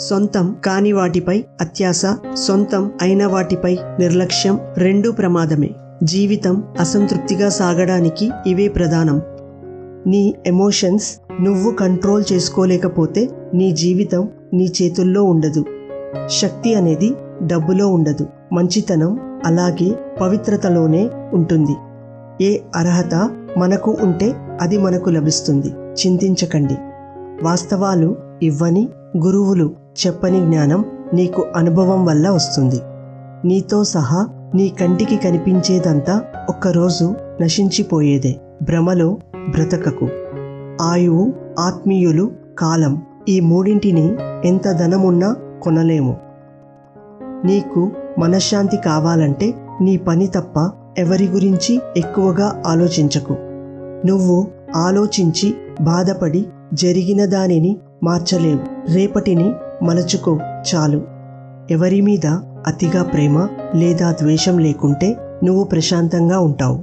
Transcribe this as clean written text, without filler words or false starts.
సొంతం కాని వాటిపై అత్యాశ, సొంతం అయిన వాటిపై నిర్లక్ష్యం రెండూ ప్రమాదమే. జీవితం అసంతృప్తిగా సాగడానికి ఇవే ప్రధానం. నీ ఎమోషన్స్ నువ్వు కంట్రోల్ చేసుకోలేకపోతే నీ జీవితం నీ చేతుల్లో ఉండదు. శక్తి అనేది డబ్బులో ఉండదు, మంచితనం అలాగే పవిత్రతలోనే ఉంటుంది. ఏ అర్హత మనకు ఉంటే అది మనకు లభిస్తుంది. చింతించకండి. వాస్తవాలు ఇవ్వని, గురువులు చెప్పని జ్ఞానం నీకు అనుభవం వల్ల వస్తుంది. నీతో సహా నీ కంటికి కనిపించేదంతా ఒక్కరోజు నశించిపోయేదే. భ్రమలో బ్రతకకు. ఆయువు, ఆత్మీయులు, కాలం ఈ మూడింటిని ఎంత ధనమున్నా కొనలేము. నీకు మనశ్శాంతి కావాలంటే నీ పని తప్ప ఎవరి గురించి ఎక్కువగా ఆలోచించకు. నువ్వు ఆలోచించి బాధపడి జరిగిన దానిని మార్చలేవు. రేపటిని మలచుకో చాలు. ఎవరి మీద అతిగా ప్రేమ లేదా ద్వేషం లేకుంటే నువ్వు ప్రశాంతంగా ఉంటావు.